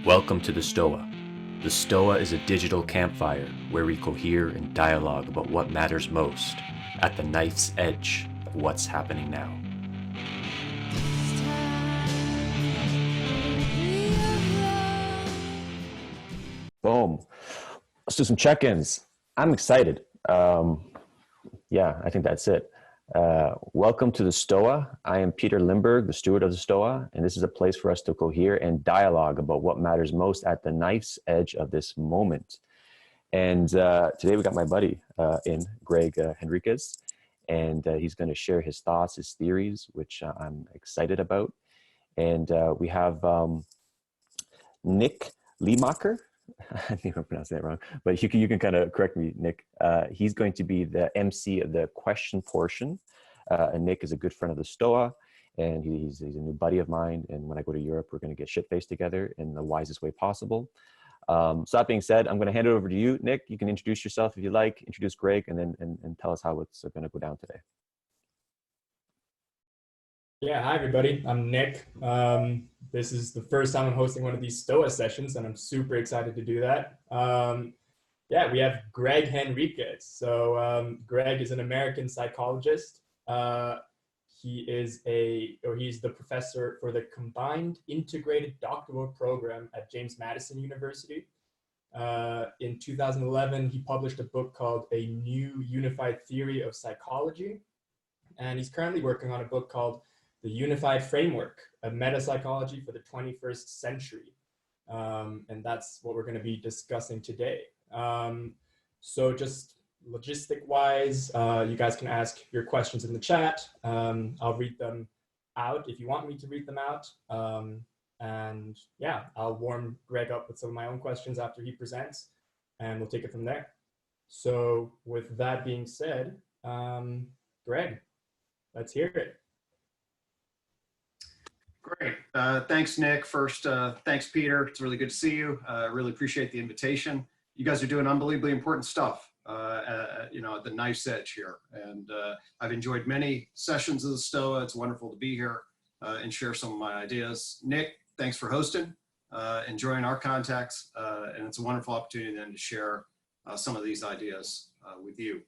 Welcome to the Stoa. The Stoa is a digital campfire where we cohere and dialogue about what matters most at the knife's edge of what's happening now. Boom. Let's do some check-ins. I'm excited. I think that's it. Welcome to the Stoa. I am Peter Limberg, the steward of the Stoa, and this is a place for us to cohere and dialogue about what matters most at the knife's edge of this moment. And today we got my buddy Gregg Henriques, and he's going to share his thoughts, his theories, which I'm excited about. And we have Nick Liemacher. I think I'm pronouncing that wrong, but you can kind of correct me, Nick. He's going to be the MC of the question portion. And Nick is a good friend of the Stoa, and he's a new buddy of mine. And when I go to Europe, we're going to get shit-faced together in the wisest way possible. So that being said, I'm going to hand it over to you, Nick. You can introduce yourself if you like, introduce Gregg, and then tell us how it's going to go down today. Yeah, hi everybody. I'm Nick. This is the first time I'm hosting one of these Stoa sessions, and I'm super excited to do that. We have Gregg Henriques. So Gregg is an American psychologist. He's the professor for the Combined Integrated Doctoral Program at James Madison University. In 2011, he published a book called A New Unified Theory of Psychology. And he's currently working on a book called The Unified Framework, a meta-psychology for the 21st century. And that's what we're going to be discussing today. So just logistic-wise, you guys can ask your questions in the chat. I'll read them out if you want me to read them out. I'll warm Gregg up with some of my own questions after he presents, and we'll take it from there. So with that being said, Gregg, let's hear it. Great. Thanks, Nick. First, thanks, Peter. It's really good to see you. Really appreciate the invitation. You guys are doing unbelievably important stuff, at the knife's edge here. And I've enjoyed many sessions of the Stoa. It's wonderful to be here and share some of my ideas. Nick, thanks for hosting, enjoying our contacts. And it's a wonderful opportunity then to share some of these ideas with you.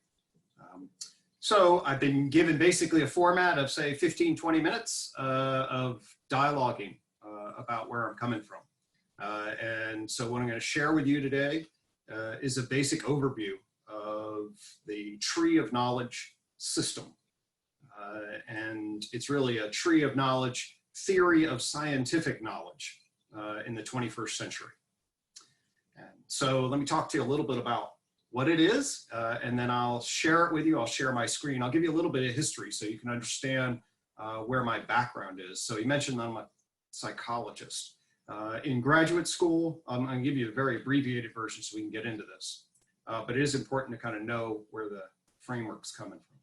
So I've been given basically a format of, say, 15, 20 minutes of dialoguing about where I'm coming from. And so what I'm going to share with you today is a basic overview of the tree of knowledge system. And it's really a tree of knowledge theory of scientific knowledge in the 21st century. And so let me talk to you a little bit about what it is, and then I'll share it with you. I'll share my screen. I'll give you a little bit of history so you can understand where my background is. So you mentioned I'm a psychologist. In graduate school, I'm going to give you a very abbreviated version so we can get into this. But it is important to kind of know where the framework's coming from.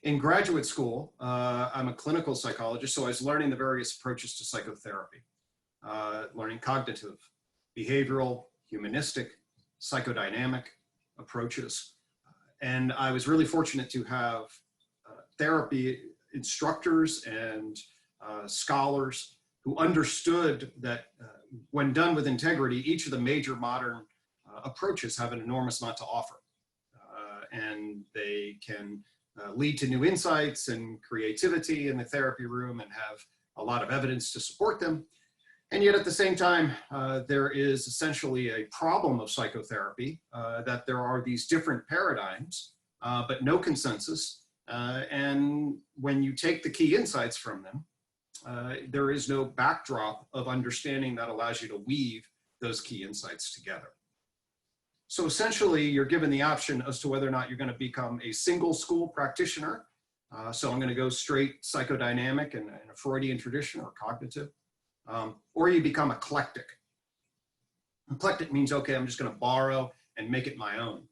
In graduate school, I'm a clinical psychologist, so I was learning the various approaches to psychotherapy, learning cognitive, behavioral, humanistic, psychodynamic approaches. And I was really fortunate to have therapy instructors and scholars who understood that when done with integrity, each of the major modern approaches have an enormous amount to offer. And they can lead to new insights and creativity in the therapy room and have a lot of evidence to support them. And yet at the same time, there is essentially a problem of psychotherapy, that there are these different paradigms, but no consensus. And when you take the key insights from them, there is no backdrop of understanding that allows you to weave those key insights together. So essentially, you're given the option as to whether or not you're going to become a single school practitioner. So I'm going to go straight psychodynamic and a Freudian tradition or cognitive. Or you become eclectic. Eclectic means, okay, I'm just going to borrow and make it my own.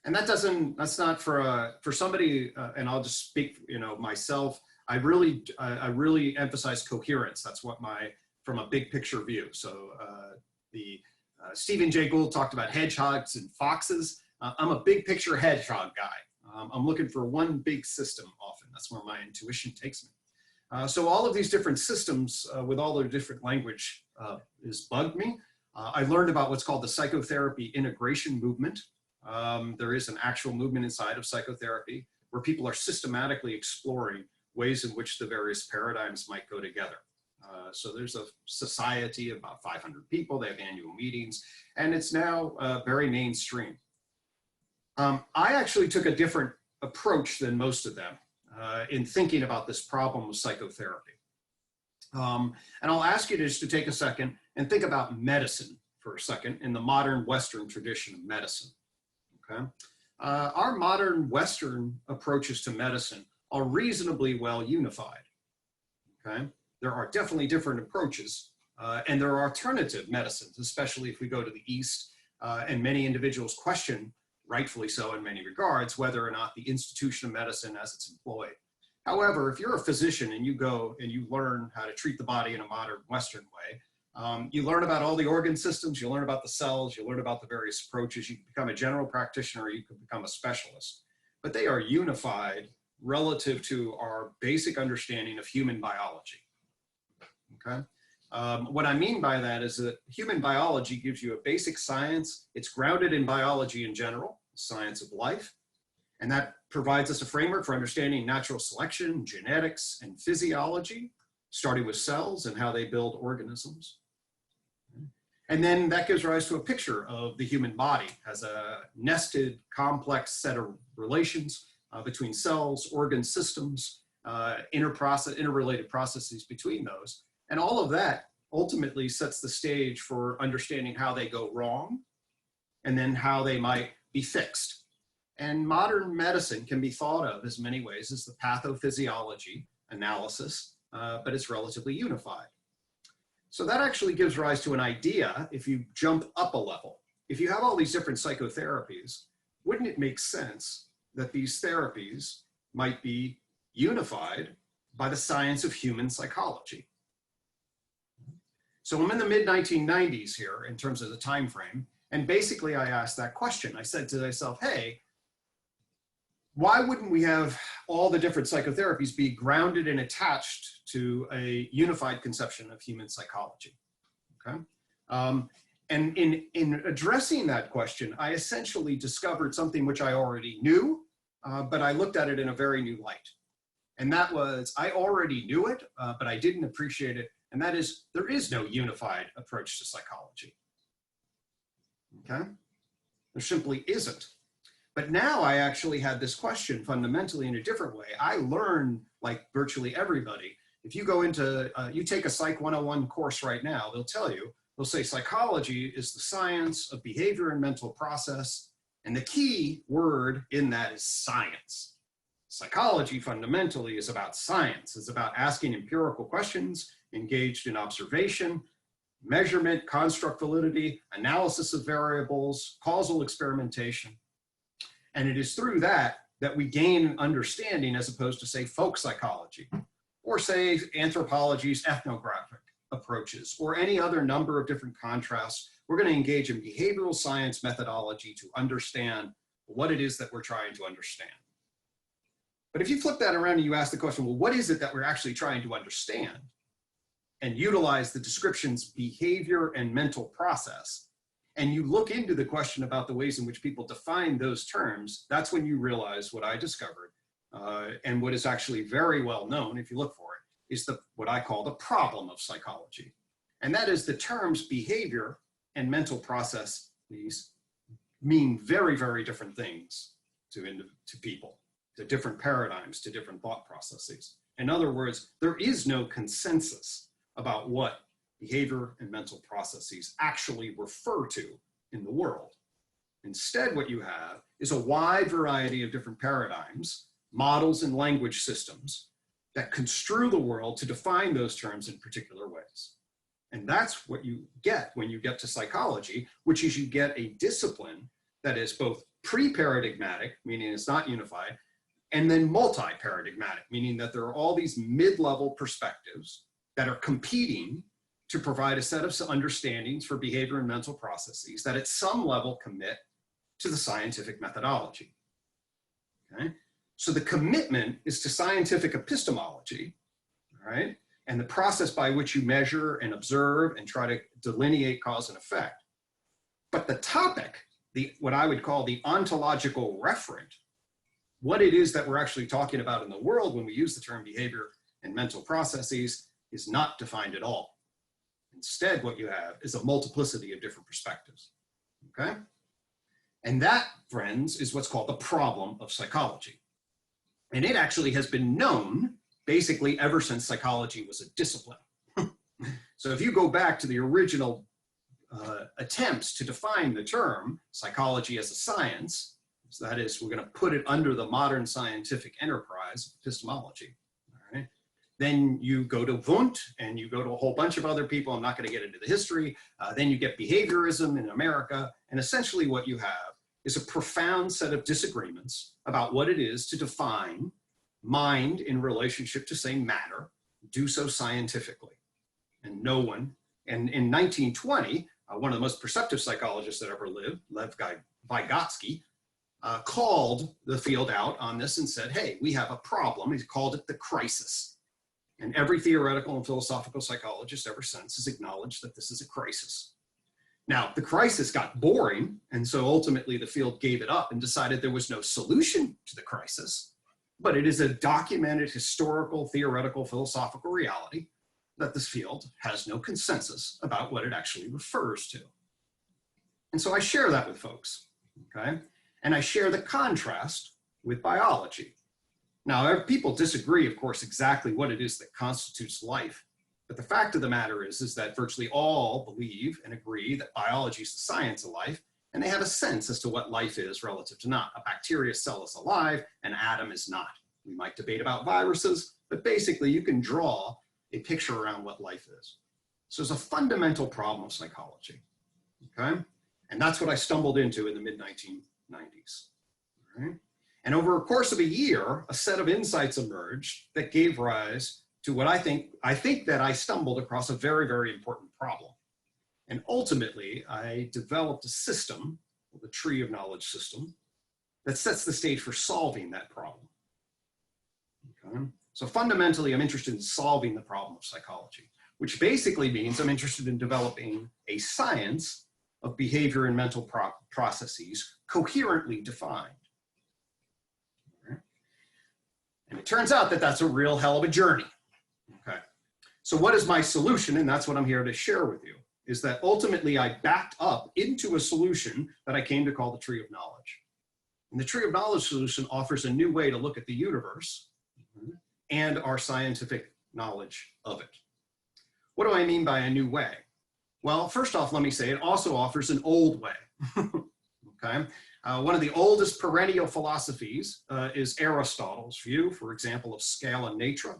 And that's not for somebody, and I'll just speak, myself. I really emphasize coherence. That's what from a big picture view. So Stephen Jay Gould talked about hedgehogs and foxes. I'm a big picture hedgehog guy. I'm looking for one big system often. That's where my intuition takes me. So all of these different systems with all their different language has bugged me. I learned about what's called the psychotherapy integration movement. There is an actual movement inside of psychotherapy where people are systematically exploring ways in which the various paradigms might go together. So there's a society of about 500 people. They have annual meetings, and it's now very mainstream. I actually took a different approach than most of them in thinking about this problem of psychotherapy. And I'll ask you just to take a second and think about medicine for a second in the modern Western tradition of medicine, okay? Our modern Western approaches to medicine are reasonably well unified, okay? There are definitely different approaches, and there are alternative medicines, especially if we go to the East, and many individuals question, rightfully so in many regards, whether or not the institution of medicine as it's employed. However, if you're a physician and you go and you learn how to treat the body in a modern Western way, you learn about all the organ systems, you learn about the cells, you learn about the various approaches, you can become a general practitioner, or you can become a specialist. But they are unified relative to our basic understanding of human biology, okay? What I mean by that is that human biology gives you a basic science. It's grounded in biology in general, science of life, and that provides us a framework for understanding natural selection, genetics, and physiology, starting with cells and how they build organisms. And then that gives rise to a picture of the human body as a nested, complex set of relations between cells, organ systems, interrelated processes between those. And all of that ultimately sets the stage for understanding how they go wrong and then how they might be fixed. And modern medicine can be thought of as many ways as the pathophysiology analysis, but it's relatively unified. So that actually gives rise to an idea, if you jump up a level. If you have all these different psychotherapies, wouldn't it make sense that these therapies might be unified by the science of human psychology? So I'm in the mid-1990s here in terms of the time frame, and basically I asked that question. I said to myself, hey, why wouldn't we have all the different psychotherapies be grounded and attached to a unified conception of human psychology, okay? And in addressing that question, I essentially discovered something which I already knew, but I looked at it in a very new light. And that was, I already knew it, but I didn't appreciate it. And that is, there is no unified approach to psychology, okay? There simply isn't. But now I actually had this question fundamentally in a different way. I learn, like virtually everybody, if you go into, you take a Psych 101 course right now, they'll tell you, they'll say psychology is the science of behavior and mental process. And the key word in that is science. Psychology fundamentally is about science. It's about asking empirical questions, engaged in observation, measurement, construct validity, analysis of variables, causal experimentation. And it is through that that we gain understanding as opposed to, say, folk psychology, or say anthropology's ethnographic approaches, or any other number of different contrasts. We're going to engage in behavioral science methodology to understand what it is that we're trying to understand. But if you flip that around and you ask the question, well, what is it that we're actually trying to understand? And utilize the description's behavior and mental process, and you look into the question about the ways in which people define those terms, that's when you realize what I discovered, and what is actually very well known, if you look for it, is what I call the problem of psychology. And that is the terms behavior and mental process, these mean very, very different things to people, to different paradigms, to different thought processes. In other words, there is no consensus about what behavior and mental processes actually refer to in the world. Instead, what you have is a wide variety of different paradigms, models, and language systems that construe the world to define those terms in particular ways. And that's what you get when you get to psychology, which is you get a discipline that is both pre-paradigmatic, meaning it's not unified, and then multi-paradigmatic, meaning that there are all these mid-level perspectives that are competing to provide a set of understandings for behavior and mental processes that at some level commit to the scientific methodology, okay? So the commitment is to scientific epistemology, all right? And the process by which you measure and observe and try to delineate cause and effect. But the topic, what I would call the ontological referent, what it is that we're actually talking about in the world when we use the term behavior and mental processes, is not defined at all. Instead, what you have is a multiplicity of different perspectives, okay? And that, friends, is what's called the problem of psychology. And it actually has been known basically ever since psychology was a discipline. So if you go back to the original attempts to define the term psychology as a science, so that is, we're going to put it under the modern scientific enterprise, epistemology, all right? Then you go to Wundt, and you go to a whole bunch of other people. I'm not going to get into the history. Then you get behaviorism in America. And essentially what you have is a profound set of disagreements about what it is to define mind in relationship to, say, matter, do so scientifically. And no one, and in 1920, one of the most perceptive psychologists that ever lived, Lev Vygotsky, called the field out on this and said, hey, we have a problem. He called it the crisis. And every theoretical and philosophical psychologist ever since has acknowledged that this is a crisis. Now, the crisis got boring, and so ultimately the field gave it up and decided there was no solution to the crisis, but it is a documented historical, theoretical, philosophical reality that this field has no consensus about what it actually refers to. And so I share that with folks, okay? And I share the contrast with biology. Now, people disagree, of course, exactly what it is that constitutes life. But the fact of the matter is that virtually all believe and agree that biology is the science of life, and they have a sense as to what life is relative to not. A bacteria cell is alive, an atom is not. We might debate about viruses, but basically you can draw a picture around what life is. So it's a fundamental problem of psychology, okay? And that's what I stumbled into in the mid-1990s, all right? And over a course of a year, a set of insights emerged that gave rise to what I think that I stumbled across a very, very important problem. And ultimately, I developed a system, the tree of knowledge system, that sets the stage for solving that problem. Okay? So fundamentally, I'm interested in solving the problem of psychology, which basically means I'm interested in developing a science of behavior and mental processes coherently defined. Okay? And it turns out that that's a real hell of a journey. Okay. So what is my solution? And that's what I'm here to share with you, is that ultimately I backed up into a solution that I came to call the tree of knowledge. And the tree of knowledge solution offers a new way to look at the universe and our scientific knowledge of it. What do I mean by a new way? Well, first off, let me say it also offers an old way. Okay. One of the oldest perennial philosophies is Aristotle's view, for example, of scala natura,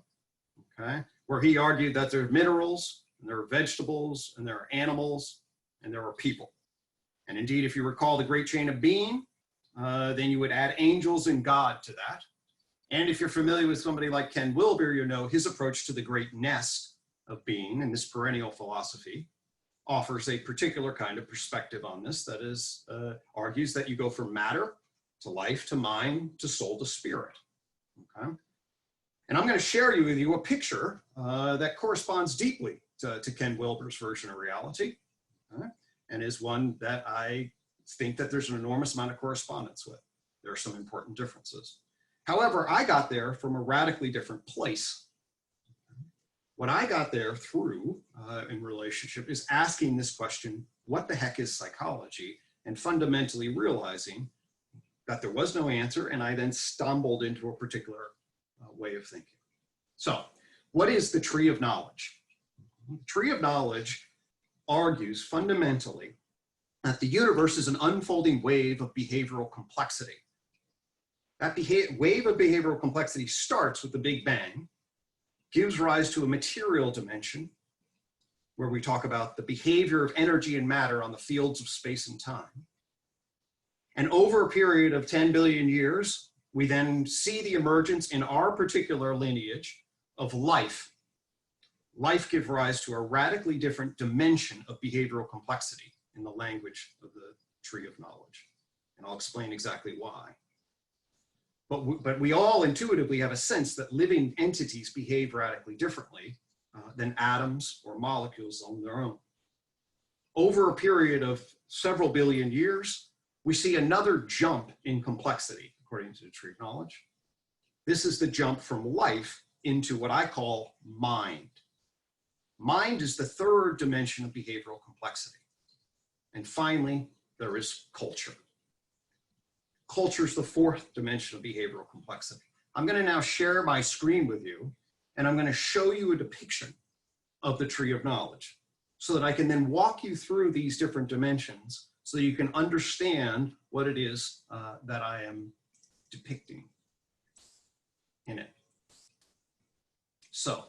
okay, where he argued that there are minerals, and there are vegetables, and there are animals, and there are people. And indeed, if you recall the great chain of being, then you would add angels and God to that. And if you're familiar with somebody like Ken Wilber, you know his approach to the great nest of being and this perennial philosophy offers a particular kind of perspective on this that is, argues that you go from matter to life to mind to soul to spirit. Okay? And I'm going to share with you a picture that corresponds deeply to Ken Wilber's version of reality, and is one that I think that there's an enormous amount of correspondence with. There are some important differences. However, I got there from a radically different place. What I got there through in relationship is asking this question, what the heck is psychology? And fundamentally realizing that there was no answer, and I then stumbled into a particular way of thinking. So, what is the tree of knowledge? The tree of knowledge argues fundamentally that the universe is an unfolding wave of behavioral complexity. That wave of behavioral complexity starts with the Big Bang, gives rise to a material dimension, where we talk about the behavior of energy and matter on the fields of space and time. And over a period of 10 billion years, we then see the emergence in our particular lineage of life. Life gives rise to a radically different dimension of behavioral complexity in the language of the tree of knowledge. And I'll explain exactly why. but we all intuitively have a sense that living entities behave radically differently than atoms or molecules on their own. Over a period of several billion years, we see another jump in complexity, according to the tree of knowledge. This is the jump from life into what I call mind. Mind is the third dimension of behavioral complexity. And finally, there is culture. Culture is the fourth dimension of behavioral complexity. I'm going to now share my screen with you, and I'm going to show you a depiction of the tree of knowledge so that I can then walk you through these different dimensions so you can understand what it is that I am depicting in it. So,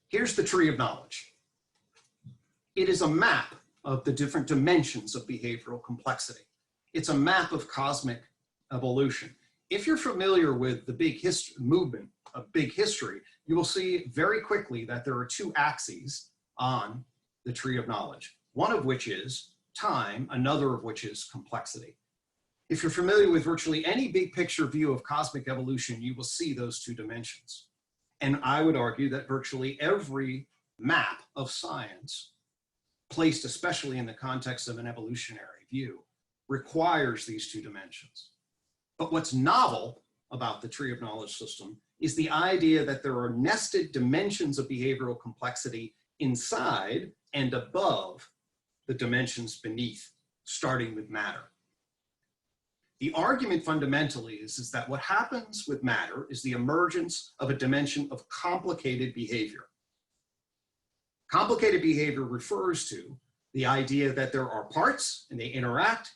here's the tree of knowledge. It is a map of the different dimensions of behavioral complexity. It's a map of cosmic evolution. If you're familiar with the big history movement of big history, you will see very quickly that there are two axes on the tree of knowledge, one of which is time, another of which is complexity. If you're familiar with virtually any big picture view of cosmic evolution, you will see those two dimensions. And I would argue that virtually every map of science, placed especially in the context of an evolutionary view, requires these two dimensions. But what's novel about the tree of knowledge system is the idea that there are nested dimensions of behavioral complexity inside and above the dimensions beneath, starting with matter. The argument fundamentally is that what happens with matter is the emergence of a dimension of complicated behavior. Complicated behavior refers to the idea that there are parts and they interact,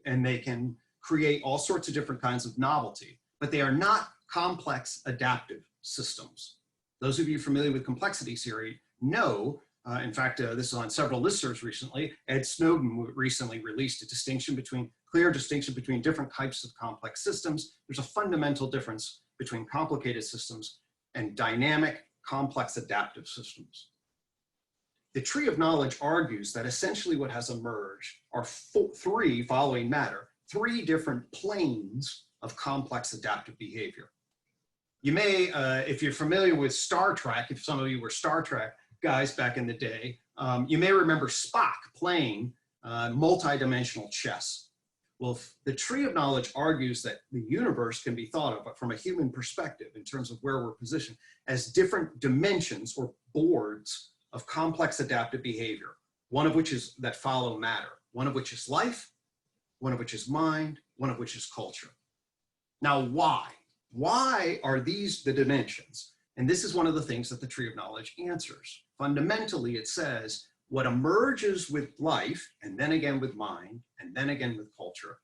and they can create all sorts of different kinds of novelty, but they are not complex adaptive systems. Those of you familiar with complexity theory know, in fact, this is on several listservs recently, Ed Snowden recently released a clear distinction between different types of complex systems. There's a fundamental difference between complicated systems and dynamic, complex adaptive systems. The tree of knowledge argues that essentially what has emerged are following matter, three different planes of complex adaptive behavior. You may, if you're familiar with Star Trek, if some of you were Star Trek guys back in the day, you may remember Spock playing multi-dimensional chess. Well, the tree of knowledge argues that the universe can be thought of, but from a human perspective, in terms of where we're positioned, as different dimensions or boards of complex adaptive behavior, one of which is that follow matter, one of which is life, one of which is mind, one of which is culture. Now, why? Why are these the dimensions? And this is one of the things that the tree of knowledge answers. Fundamentally, it says what emerges with life, and then again with mind, and then again with culture,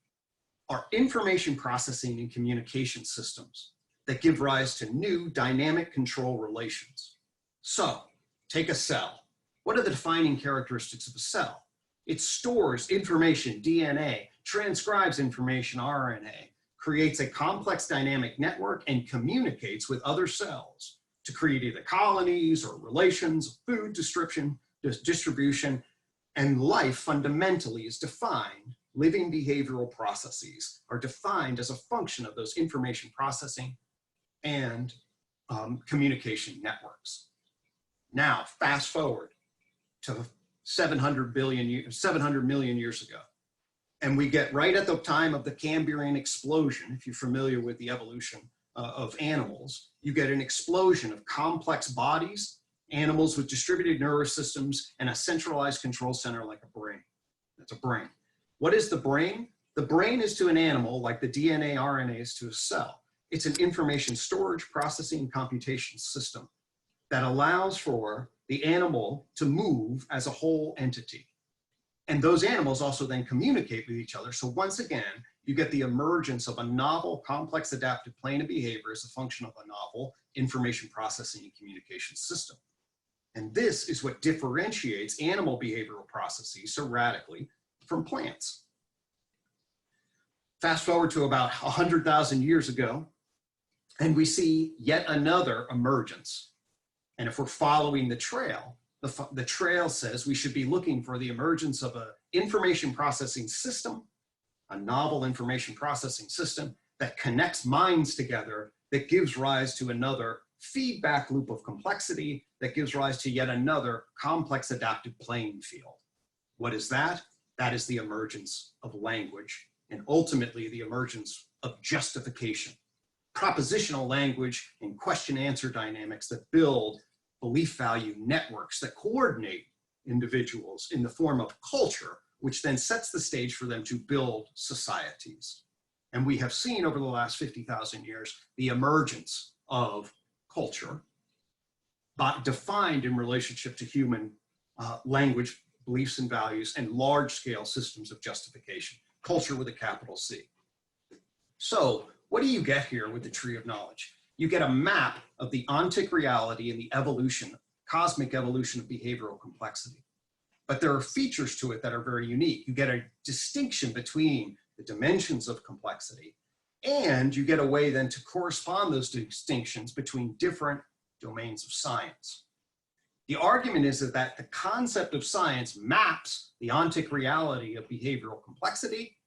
are information processing and communication systems that give rise to new dynamic control relations. So, take a cell. What are the defining characteristics of a cell? It stores information, DNA, transcribes information, RNA, creates a complex dynamic network, and communicates with other cells to create either colonies or relations, food distribution, and life fundamentally is defined. Living behavioral processes are defined as a function of those information processing and communication networks. Now, fast forward to 700 million years ago. And we get right at the time of the Cambrian explosion. If you're familiar with the evolution of animals, you get an explosion of complex bodies, animals with distributed nervous systems, and a centralized control center like a brain. That's a brain. What is the brain? The brain is to an animal like the DNA, RNA is to a cell. It's an information storage, processing, and computation system that allows for the animal to move as a whole entity. And those animals also then communicate with each other. So once again, you get the emergence of a novel, complex adaptive plane of behavior as a function of a novel information processing and communication system. And this is what differentiates animal behavioral processes so radically from plants. Fast forward to about 100,000 years ago, and we see yet another emergence. And if we're following the trail, the trail says we should be looking for the emergence of an information processing system, a novel information processing system that connects minds together, that gives rise to another feedback loop of complexity, that gives rise to yet another complex adaptive playing field. What is that? That is the emergence of language, and ultimately the emergence of justification. Propositional language and question-answer dynamics that build belief value networks that coordinate individuals in the form of culture, which then sets the stage for them to build societies. And we have seen over the last 50,000 years the emergence of culture, defined in relationship to human language, beliefs and values, and large-scale systems of justification. Culture with a capital C. So what do you get here with the tree of knowledge? You get a map of the ontic reality and the evolution, cosmic evolution of behavioral complexity. But there are features to it that are very unique. You get a distinction between the dimensions of complexity, and you get a way then to correspond those distinctions between different domains of science. The argument is that the concept of science maps the ontic reality of behavioral complexity,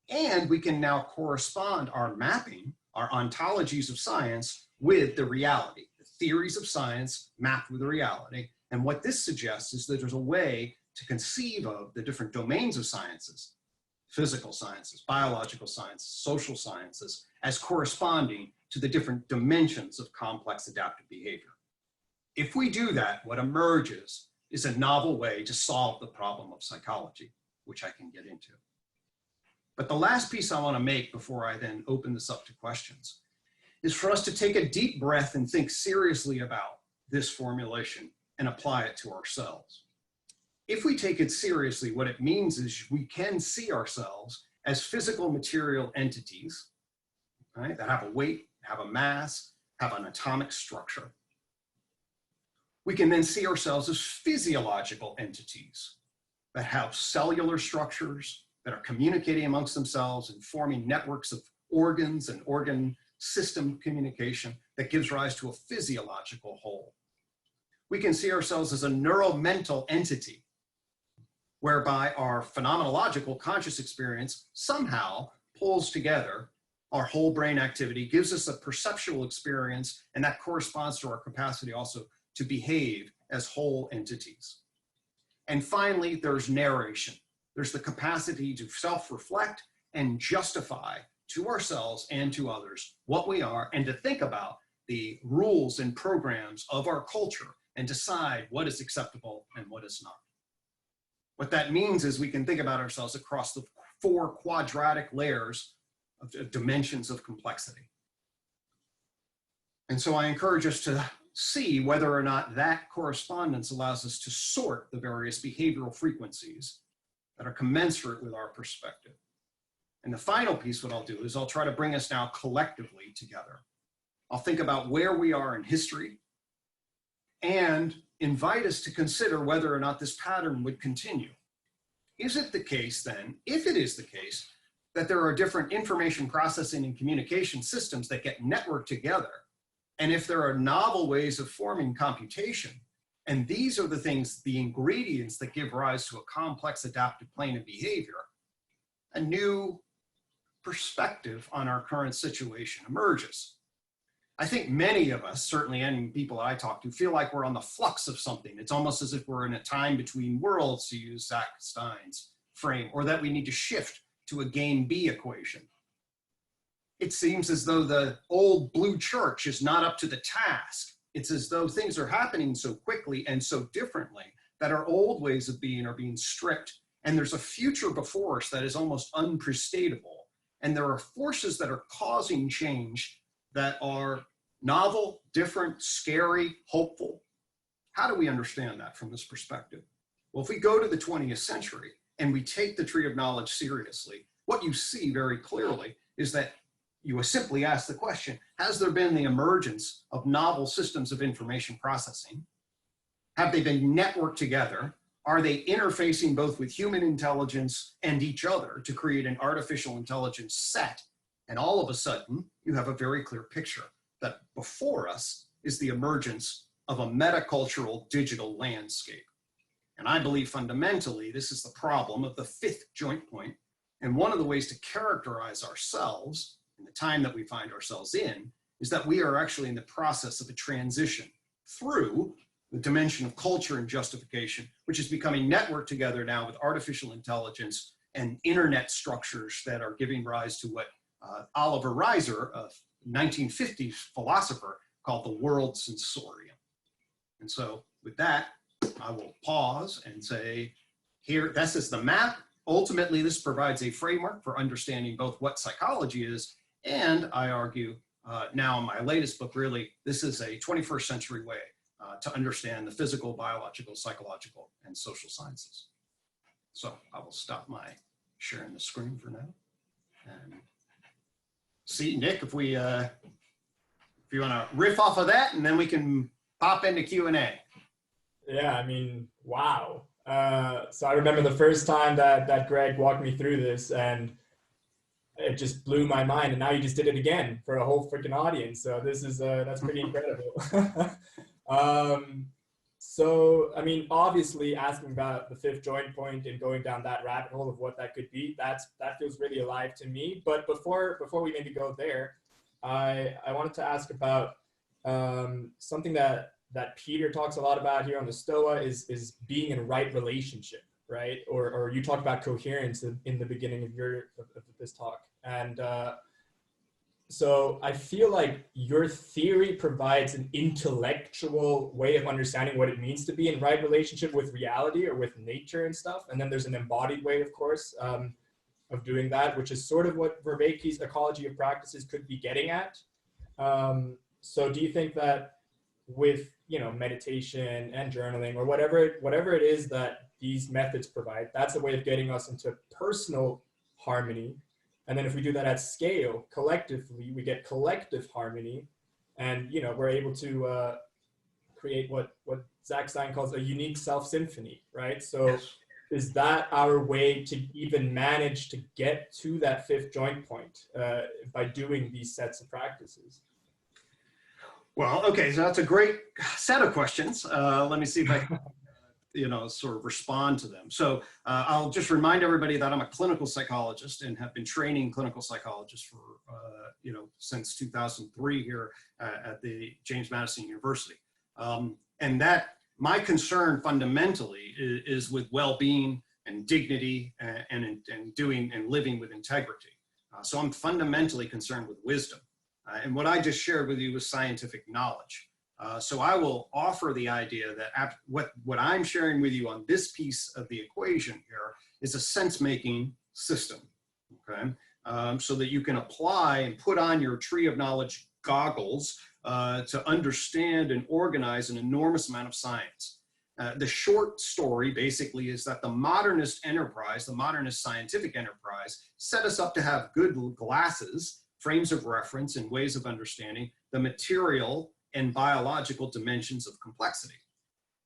and we can now correspond our mapping, our ontologies of science, with the reality. The theories of science mapped with the reality. And what this suggests is that there's a way to conceive of the different domains of sciences, physical sciences, biological sciences, social sciences, as corresponding to the different dimensions of complex adaptive behavior. If we do that, what emerges is a novel way to solve the problem of psychology, which I can get into. But the last piece I want to make before I then open this up to questions is for us to take a deep breath and think seriously about this formulation and apply it to ourselves. If we take it seriously, what it means is we can see ourselves as physical material entities, right, that have a weight, have a mass, have an atomic structure. We can then see ourselves as physiological entities that have cellular structures, that are communicating amongst themselves and forming networks of organs and organ system communication that gives rise to a physiological whole. We can see ourselves as a neuromental entity, whereby our phenomenological conscious experience somehow pulls together our whole brain activity, gives us a perceptual experience, and that corresponds to our capacity also to behave as whole entities. And finally, there's narration. There's the capacity to self-reflect and justify to ourselves and to others what we are, and to think about the rules and programs of our culture and decide what is acceptable and what is not. What that means is we can think about ourselves across the 4 quadratic layers of dimensions of complexity. And so I encourage us to see whether or not that correspondence allows us to sort the various behavioral frequencies that are commensurate with our perspective. And the final piece, what I'll do is I'll try to bring us now collectively together. I'll think about where we are in history and invite us to consider whether or not this pattern would continue. Is it the case then, if it is the case, that there are different information processing and communication systems that get networked together? And if there are novel ways of forming computation, and these are the things, the ingredients that give rise to a complex adaptive plane of behavior, a new perspective on our current situation emerges. I think many of us, certainly any people I talk to, feel like we're on the flux of something. It's almost as if we're in a time between worlds, to use Zach Stein's frame, or that we need to shift to a gain B equation. It seems as though the old blue church is not up to the task. It's as though things are happening so quickly and so differently that our old ways of being are being stripped, and there's a future before us that is almost unprestatable. And there are forces that are causing change that are novel, different, scary, hopeful. How do we understand that from this perspective? Well, if we go to the 20th century and we take the tree of knowledge seriously, what you see very clearly is that you simply ask the question, has there been the emergence of novel systems of information processing? Have they been networked together? Are they interfacing both with human intelligence and each other to create an artificial intelligence set? And all of a sudden, you have a very clear picture that before us is the emergence of a metacultural digital landscape. And I believe fundamentally, this is the problem of the 5th joint point. And one of the ways to characterize ourselves and the time that we find ourselves in is that we are actually in the process of a transition through the dimension of culture and justification, which is becoming networked together now with artificial intelligence and internet structures that are giving rise to what Oliver Reiser, a 1950s philosopher, called the world sensorium. And so with that, I will pause and say, here, this is the map. Ultimately, this provides a framework for understanding both what psychology is, and I argue now in my latest book, really, this is a 21st century way to understand the physical, biological, psychological, and social sciences. So I will stop my sharing the screen for now. And see, Nick, if you want to riff off of that, and then we can pop into Q&A. Yeah, I mean, wow. So I remember the first time that Gregg walked me through this, and it just blew my mind. And now you just did it again for a whole freaking audience. So this is that's pretty incredible. So I mean, obviously, asking about the fifth joint point and going down that rabbit hole of what that could be, that feels really alive to me. But before we maybe go there, I wanted to ask about something that Peter talks a lot about here on the Stoa is being in right relationship, right? Or you talk about coherence in the beginning of this talk. And so I feel like your theory provides an intellectual way of understanding what it means to be in right relationship with reality or with nature and stuff. And then there's an embodied way, of course, of doing that, which is sort of what Vervaeke's ecology of practices could be getting at. So do you think that with, you know, meditation and journaling or whatever it is that these methods provide, that's a way of getting us into personal harmony? And then if we do that at scale, collectively, we get collective harmony, and, you know, we're able to create what Zach Stein calls a unique self-symphony, right? So yes. Is that our way to even manage to get to that fifth joint point by doing these sets of practices? Well, okay, so that's a great set of questions. Let me see if I can, sort of respond to them. So I'll just remind everybody that I'm a clinical psychologist and have been training clinical psychologists for, since 2003 here at the James Madison University. And that my concern fundamentally is with well-being and dignity and doing and living with integrity. So I'm fundamentally concerned with wisdom. And what I just shared with you was scientific knowledge. So I will offer the idea that what I'm sharing with you on this piece of the equation here is a sense-making system, okay? So that you can apply and put on your tree of knowledge goggles to understand and organize an enormous amount of science. The short story basically is that the modernist enterprise, the modernist scientific enterprise, set us up to have good glasses, frames of reference, and ways of understanding the material and biological dimensions of complexity.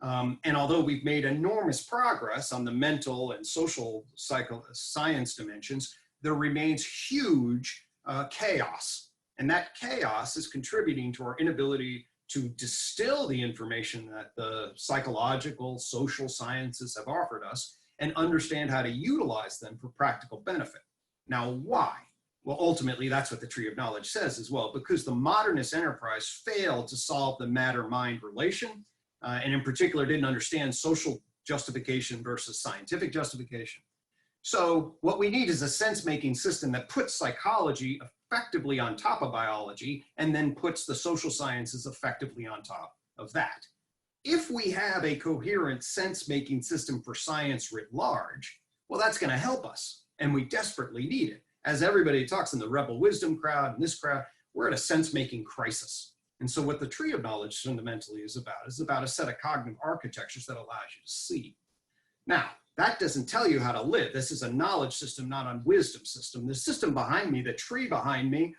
And although we've made enormous progress on the mental and social science dimensions, there remains huge chaos. And that chaos is contributing to our inability to distill the information that the psychological, social sciences have offered us and understand how to utilize them for practical benefit. Now, why? Well, ultimately, that's what the tree of knowledge says as well, because the modernist enterprise failed to solve the matter-mind relation, and in particular didn't understand social justification versus scientific justification. So what we need is a sense-making system that puts psychology effectively on top of biology and then puts the social sciences effectively on top of that. If we have a coherent sense-making system for science writ large, well, that's going to help us, and we desperately need it. As everybody talks in the rebel wisdom crowd and this crowd, we're at a sense-making crisis. And so what the tree of knowledge fundamentally is about a set of cognitive architectures that allows you to see. Now, that doesn't tell you how to live. This is a knowledge system, not a wisdom system. The system behind me, the tree behind me,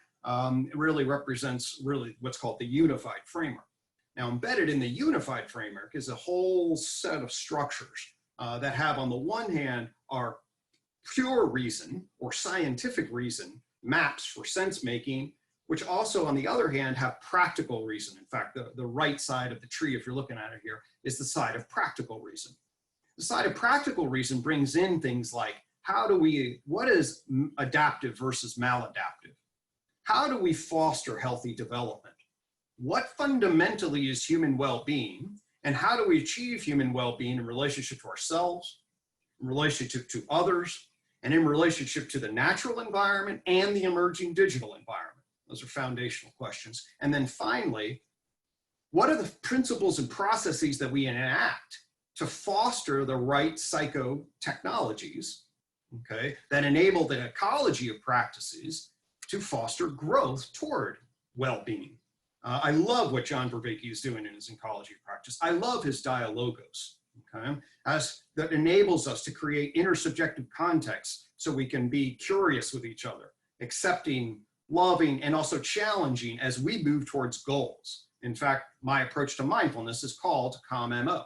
really represents what's called the unified framework. Now, embedded in the unified framework is a whole set of structures that have, on the one hand, our pure reason or scientific reason maps for sense making, which also, on the other hand, have practical reason. In fact, the right side of the tree, if you're looking at it here, is the side of practical reason. The side of practical reason brings in things like, what is adaptive versus maladaptive? how do we foster healthy development? What fundamentally is human well-being, and how do we achieve human well-being in relationship to ourselves, in relationship to others, and in relationship to the natural environment and the emerging digital environment? Those are foundational questions. And then finally, what are the principles and processes that we enact to foster the right psychotechnologies, okay, that enable the ecology of practices to foster growth toward well-being? I love what John Vervaeke is doing in his ecology of practice. I love his dialogos, okay, as that enables us to create intersubjective contexts so we can be curious with each other, accepting, loving, and also challenging as we move towards goals. In fact, my approach to mindfulness is called CALM-MO,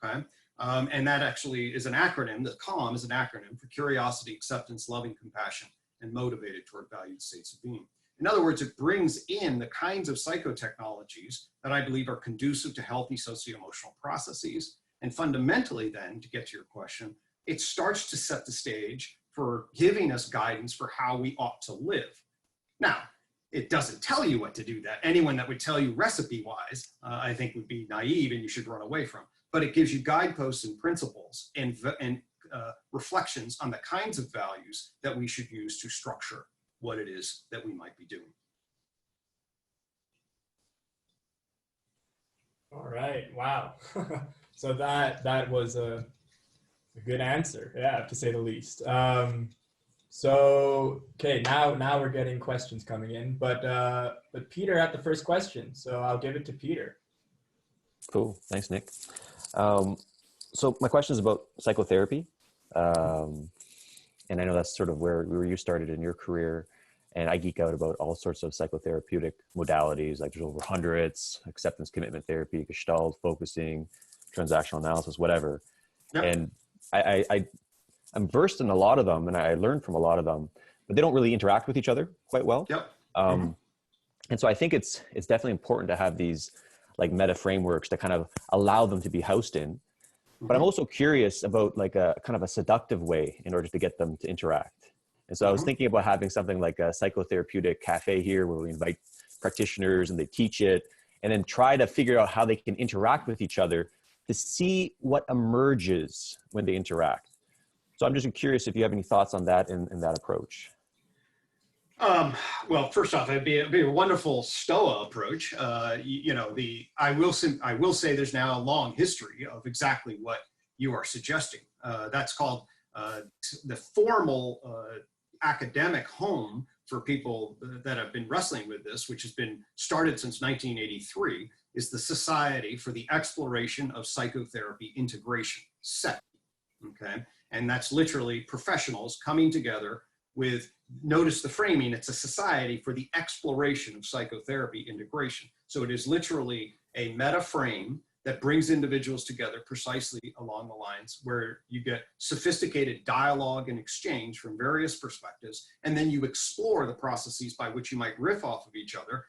okay? And that actually is an acronym. The CALM is an acronym for curiosity, acceptance, loving, compassion, and motivated toward valued states of being. In other words, it brings in the kinds of psychotechnologies that I believe are conducive to healthy socio-emotional processes. And fundamentally then, to get to your question, it starts to set the stage for giving us guidance for how we ought to live. Now, it doesn't tell you what to do that. Anyone that would tell you recipe-wise, I think would be naive and you should run away from. But it gives you guideposts and principles and reflections on the kinds of values that we should use to structure what it is that we might be doing. All right, wow. So that was a good answer, yeah, to say the least. So okay, now we're getting questions coming in, but Peter had the first question, so I'll give it to Peter. Cool, thanks, Nick. So my question is about psychotherapy, and I know that's sort of where you started in your career. And I geek out about all sorts of psychotherapeutic modalities, like there's over hundreds: acceptance, commitment therapy, Gestalt, focusing, transactional analysis, whatever. Yep. And I'm versed in a lot of them, and I learned from a lot of them, but they don't really interact with each other quite well. Yep. And so I think it's definitely important to have these like meta frameworks to kind of allow them to be housed in. But I'm also curious about like a kind of a seductive way in order to get them to interact. And so I was thinking about having something like a Psychotherapeutic Cafe here where we invite practitioners and they teach it, and then try to figure out how they can interact with each other to see what emerges when they interact. So I'm just curious if you have any thoughts on that in that approach. Well, first off, it'd be a wonderful Stoa approach. I will say there's now a long history of exactly what you are suggesting. That's called the formal academic home for people that have been wrestling with this, which has been started since 1983, is the Society for the Exploration of Psychotherapy Integration, SEP, okay? And that's literally professionals coming together with, notice the framing, it's a society for the exploration of psychotherapy integration. So it is literally a meta frame that brings individuals together precisely along the lines where you get sophisticated dialogue and exchange from various perspectives, and then you explore the processes by which you might riff off of each other,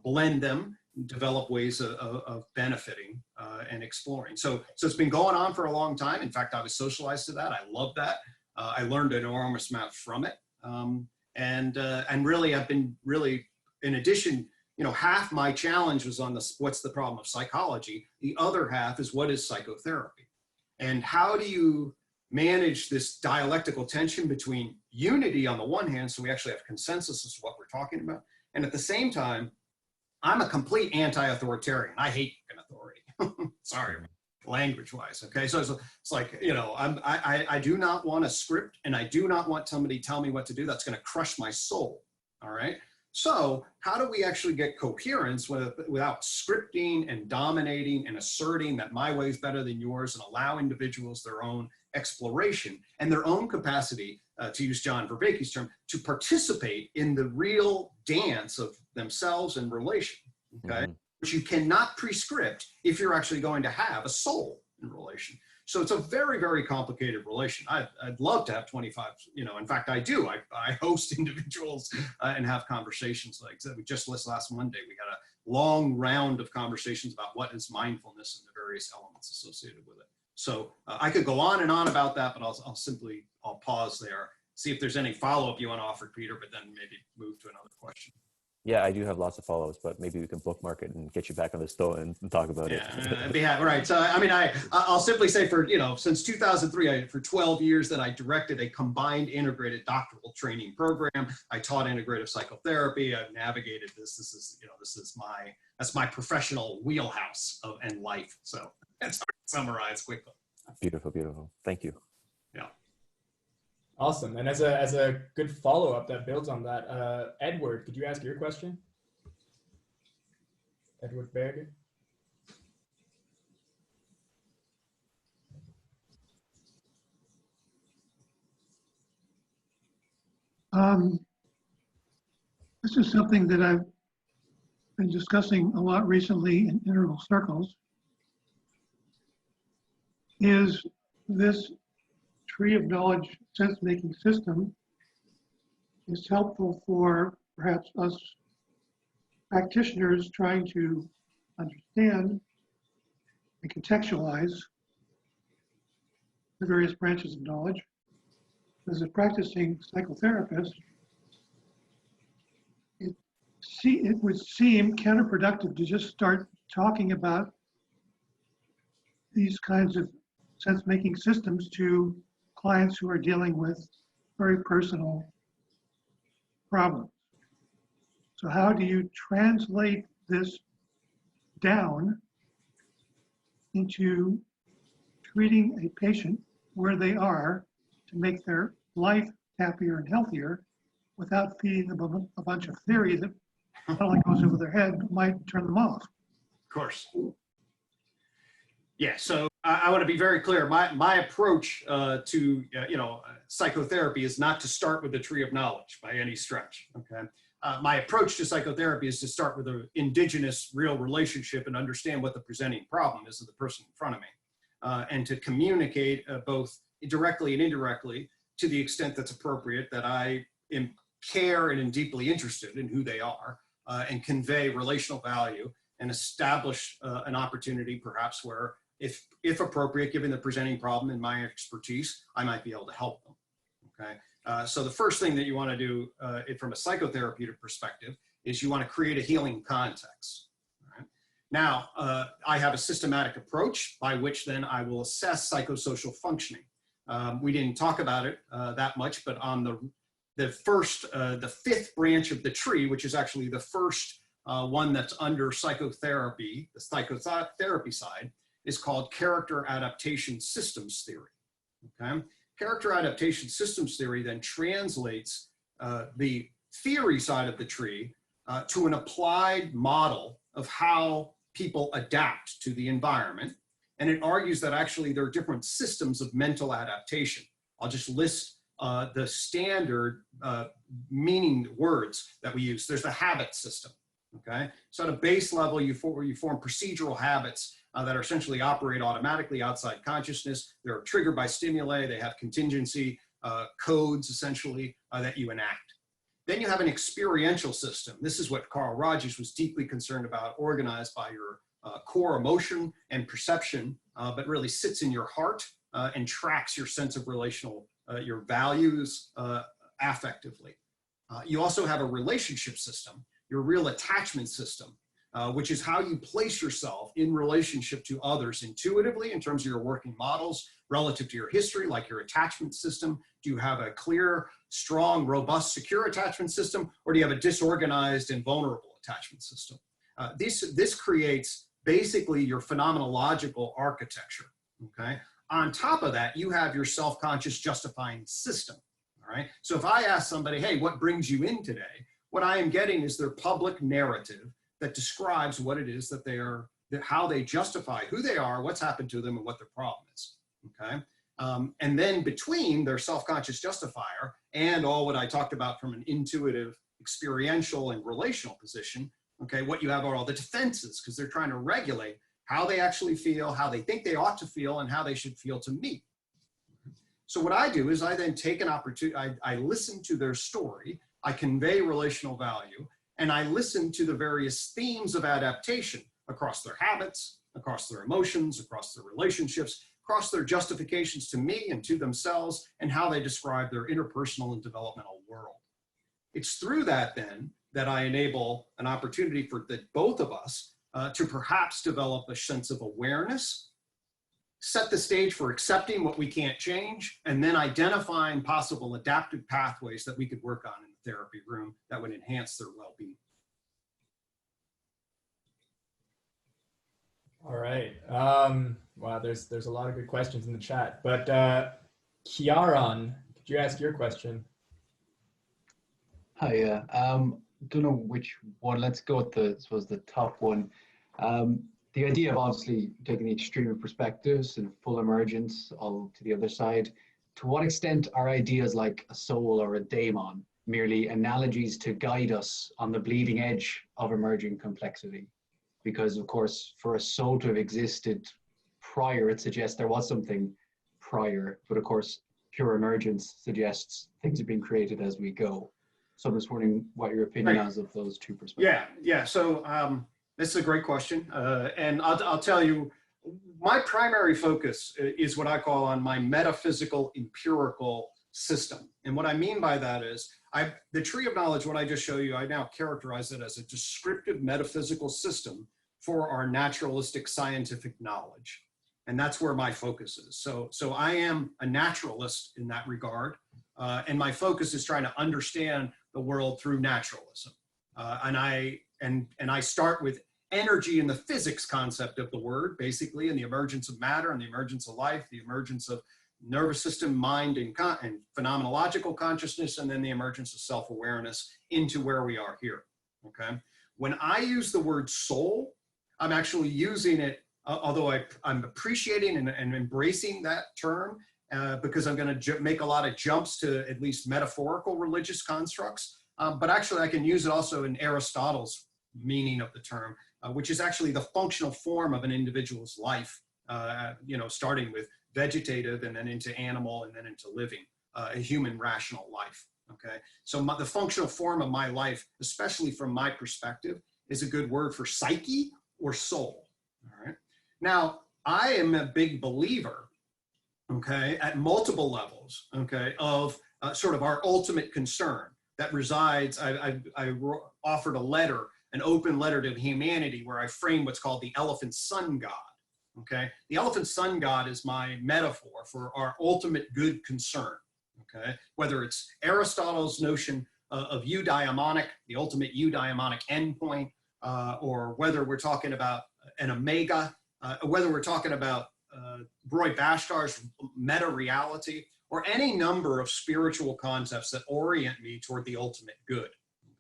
blend them, develop ways of benefiting and exploring. So it's been going on for a long time. In fact, I was socialized to that. I love that. I learned an enormous amount from it. And really, I've been really, in addition, half my challenge was on what's the problem of psychology. The other half is what is psychotherapy? And how do you manage this dialectical tension between unity on the one hand, so we actually have consensus as to what we're talking about, and at the same time, I'm a complete anti-authoritarian. I hate authority. Sorry, language-wise, okay? So it's like, I do not want a script, and I do not want somebody to tell me what to do. That's gonna crush my soul, all right? So how do we actually get coherence without scripting and dominating and asserting that my way is better than yours, and allow individuals their own exploration and their own capacity, to use John Vervaeke's term, to participate in the real dance of themselves and relation, okay? Which you cannot prescript if you're actually going to have a soul in relation. So it's a very, very complicated relation. I'd love to have 25, in fact, I do. I host individuals and have conversations like that. We just last Monday, we had a long round of conversations about what is mindfulness and the various elements associated with it. So I could go on and on about that, but I'll pause there see if there's any follow-up you want to offer, Peter, but then maybe move to another question. Yeah, I do have lots of follow-ups, but maybe we can bookmark it and get you back on the Stoa and talk about it. I'd be happy. Right. So, I mean, I'll simply say for, since 2003, for 12 years that I directed a combined integrated doctoral training program. I taught integrative psychotherapy. I've navigated this. This is that's my professional wheelhouse and life. So that's hard to summarize quickly. Beautiful, beautiful. Thank you. Yeah. Awesome. And as a good follow-up that builds on that, Edward, could you ask your question? Edward Berger. This is something that I've been discussing a lot recently in interval circles. Is this tree of knowledge sense-making system is helpful for perhaps us practitioners trying to understand and contextualize the various branches of knowledge. As a practicing psychotherapist, it would seem counterproductive to just start talking about these kinds of sense-making systems to clients who are dealing with very personal problems. So how do you translate this down into treating a patient where they are to make their life happier and healthier without feeding them a bunch of theory that not only goes over their head, but might turn them off? Of course. Yeah, so I want to be very clear. My approach to psychotherapy is not to start with the tree of knowledge by any stretch. Okay, my approach to psychotherapy is to start with an indigenous, real relationship and understand what the presenting problem is of the person in front of me, and to communicate both directly and indirectly to the extent that's appropriate. That I care and am deeply interested in who they are, and convey relational value and establish an opportunity, perhaps where, if appropriate, given the presenting problem and my expertise, I might be able to help them. Okay, so the first thing that you want to do from a psychotherapeutic perspective is you want to create a healing context. All right? Now, I have a systematic approach by which then I will assess psychosocial functioning. We didn't talk about it that much, but on the fifth branch of the tree, which is actually the first one that's under psychotherapy, the psychotherapy side, is called character adaptation systems theory. Okay, character adaptation systems theory then translates the theory side of the tree to an applied model of how people adapt to the environment, and it argues that actually there are different systems of mental adaptation. I'll just list the standard meaning words that we use. There's the habit system. Okay, so at a base level, you form procedural habits that are essentially operate automatically outside consciousness. They're triggered by stimuli. They have contingency codes, essentially, that you enact. Then you have an experiential system. This is what Carl Rogers was deeply concerned about, organized by your core emotion and perception, but really sits in your heart and tracks your sense of relational, your values affectively. You also have a relationship system, your real attachment system, which is how you place yourself in relationship to others intuitively in terms of your working models relative to your history, like your attachment system. Do you have a clear, strong, robust, secure attachment system, or do you have a disorganized and vulnerable attachment system? This creates basically your phenomenological architecture, okay? On top of that, you have your self-conscious justifying system, all right? So if I ask somebody, hey, what brings you in today? What I am getting is their public narrative that describes what it is that they are, how they justify who they are, what's happened to them, and what their problem is, okay? And then between their self-conscious justifier and all what I talked about from an intuitive, experiential, and relational position, okay, what you have are all the defenses, because they're trying to regulate how they actually feel, how they think they ought to feel, and how they should feel to me. So what I do is I then take an opportunity, I listen to their story, I convey relational value, and I listen to the various themes of adaptation across their habits, across their emotions, across their relationships, across their justifications to me and to themselves, and how they describe their interpersonal and developmental world. It's through that then that I enable an opportunity for both of us to perhaps develop a sense of awareness, set the stage for accepting what we can't change, and then identifying possible adaptive pathways that we could work on in the therapy room that would enhance their well-being. All right. Wow, there's a lot of good questions in the chat, but Kiaran, could you ask your question? Hi, don't know which one. Let's go with the, I suppose, the top one. The idea of obviously taking the extreme of perspectives and full emergence all to the other side. To what extent are ideas like a soul or a daemon merely analogies to guide us on the bleeding edge of emerging complexity? Because of course, for a soul to have existed prior, it suggests there was something prior, but of course, pure emergence suggests things are being created as we go. So I'm just wondering what your opinion is of those two perspectives. Yeah. So this is a great question. And I'll tell you, my primary focus is what I call on my metaphysical empirical system. And what I mean by that is the tree of knowledge, what I just showed you, I now characterize it as a descriptive metaphysical system for our naturalistic scientific knowledge. And that's where my focus is. So I am a naturalist in that regard. And my focus is trying to understand the world through naturalism. And I start with energy in the physics concept of the word, basically, and the emergence of matter and the emergence of life, the emergence of nervous system, mind, and phenomenological consciousness, and then the emergence of self-awareness into where we are here, okay? When I use the word soul, I'm actually using it, although I'm appreciating and embracing that term, because I'm going to make a lot of jumps to at least metaphorical religious constructs. But actually, I can use it also in Aristotle's meaning of the term, which is actually the functional form of an individual's life, starting with vegetative and then into animal and then into living, a human rational life. Okay, so the functional form of my life, especially from my perspective, is a good word for psyche or soul. All right. Now, I am a big believer, okay, at multiple levels, okay, of sort of our ultimate concern that resides. I offered a letter, an open letter to humanity, where I frame what's called the elephant sun god. Okay, the elephant sun god is my metaphor for our ultimate good concern. Okay, whether it's Aristotle's notion of eudaimonic, the ultimate eudaimonic endpoint, or whether we're talking about an omega, whether we're talking about Roy Bashtar's meta-reality, or any number of spiritual concepts that orient me toward the ultimate good.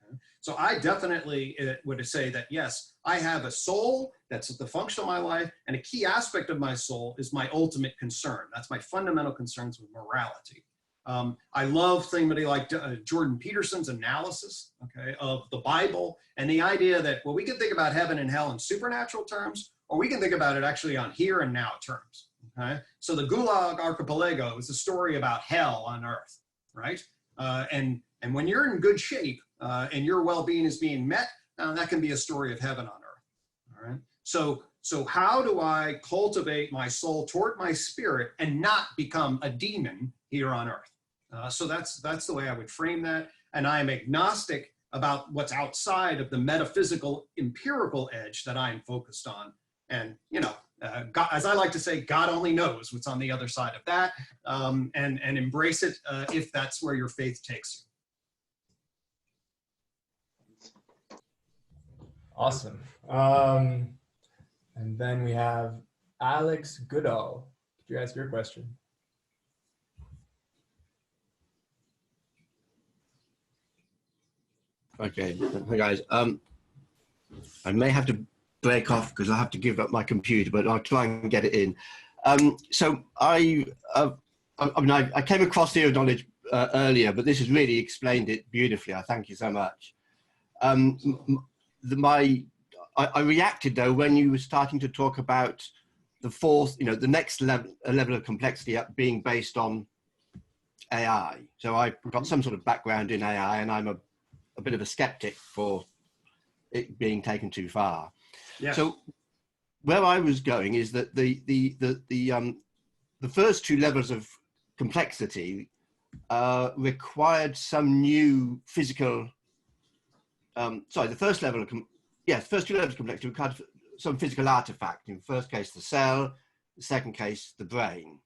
Okay? So I definitely would say that, yes, I have a soul that's the function of my life, and a key aspect of my soul is my ultimate concern. That's my fundamental concerns with morality. I love somebody like Jordan Peterson's analysis, okay, of the Bible, and the idea that, well, we can think about heaven and hell in supernatural terms, or we can think about it actually on here and now terms. Okay? So the Gulag Archipelago is a story about hell on earth, right? And when you're in good shape and your well-being is being met, that can be a story of heaven on earth. All right. So how do I cultivate my soul toward my spirit and not become a demon here on earth? So that's the way I would frame that. And I am agnostic about what's outside of the metaphysical empirical edge that I am focused on. And, God, as I like to say, God only knows what's on the other side of that, and embrace it if that's where your faith takes you. Awesome. And then we have Alex Goodall. Could you ask your question? Okay, hi guys. I may have to break off because I have to give up my computer, but I'll try and get it in. So I came across theory of knowledge earlier, but this has really explained it beautifully. I thank you so much. I reacted though when you were starting to talk about the fourth, the next level of complexity being based on AI. So I've got some sort of background in AI, and I'm a bit of a skeptic for it being taken too far. Yes. So where I was going is that the the first two levels of complexity required some new physical, the first level of, the first two levels of complexity required some physical artifact. In the first case, the cell, the second case, the brain.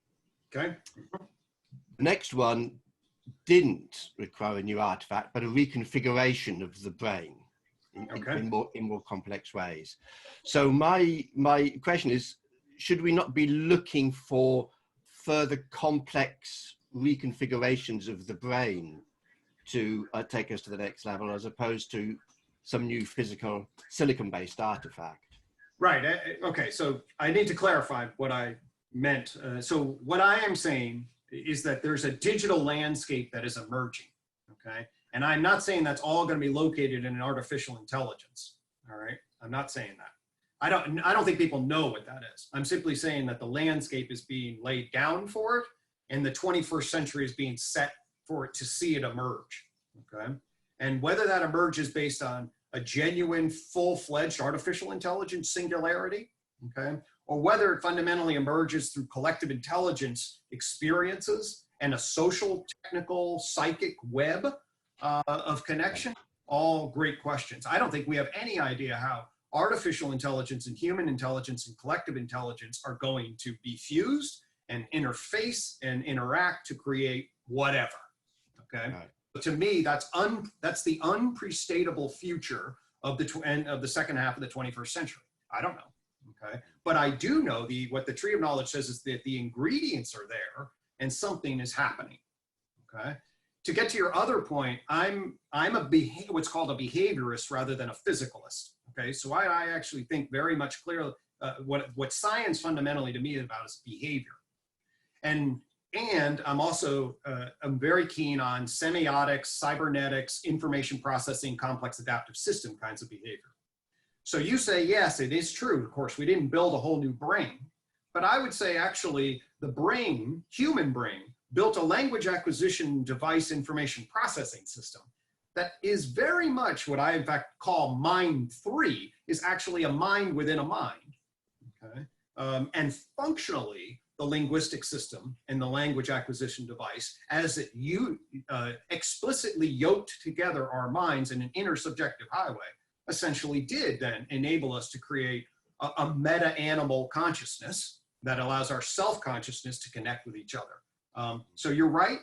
Okay. The next one didn't require a new artifact, but a reconfiguration of the brain in more complex ways. So my question is, should we not be looking for further complex reconfigurations of the brain to take us to the next level, as opposed to some new physical silicon-based artifact? Right. Okay. So I need to clarify what I meant. So what I am saying is that there's a digital landscape that is emerging. Okay. And I'm not saying that's all going to be located in an artificial intelligence. All right. I'm not saying that. I don't think people know what that is. I'm simply saying that the landscape is being laid down for it, and the 21st century is being set for it to see it emerge. Okay. And whether that emerges based on a genuine, full-fledged artificial intelligence singularity, okay, or whether it fundamentally emerges through collective intelligence experiences and a social, technical, psychic web of connection, all great questions. I don't think we have any idea how artificial intelligence and human intelligence and collective intelligence are going to be fused and interface and interact to create whatever, okay? Right. To me, that's the unprestatable future of the second half of the 21st century. I don't know, okay? But I do know what the tree of knowledge says is that the ingredients are there and something is happening, okay? To get to your other point, I'm what's called a behaviorist rather than a physicalist, okay? So I actually think very much clearly what science fundamentally to me is about is behavior. And I'm also, I'm very keen on semiotics, cybernetics, information processing, complex adaptive system kinds of behavior. So you say, yes, it is true. Of course, we didn't build a whole new brain, but I would say actually the brain, human brain, built a language acquisition device information processing system that is very much what I in fact call mind 3, is actually a mind within a mind, okay? And functionally, the linguistic system and the language acquisition device, as it explicitly yoked together our minds in an intersubjective highway, essentially did then enable us to create a meta-animal consciousness that allows our self-consciousness to connect with each other. So you're right,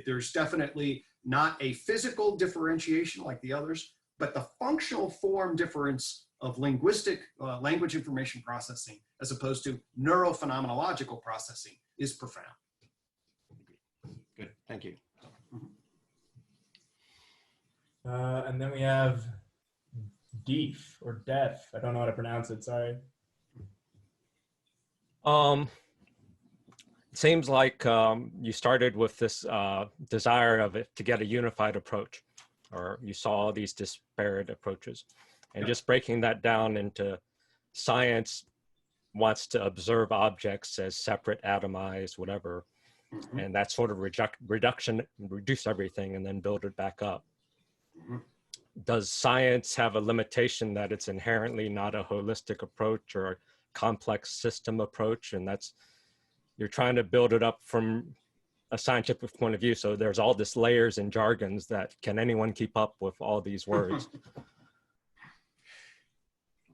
there's definitely not a physical differentiation like the others, but the functional form difference of linguistic language information processing as opposed to neurophenomenological processing is profound. Good, thank you. And then we have Deef or Def. I don't know how to pronounce it, sorry. It seems like you started with this desire of it to get a unified approach, or you saw these disparate approaches. And just breaking that down into science wants to observe objects as separate, atomized, whatever. Mm-hmm. And that sort of reduce everything and then build it back up. Mm-hmm. Does science have a limitation that it's inherently not a holistic approach or a complex system approach? And you're trying to build it up from a scientific point of view. So there's all this layers and jargons that can anyone keep up with all these words?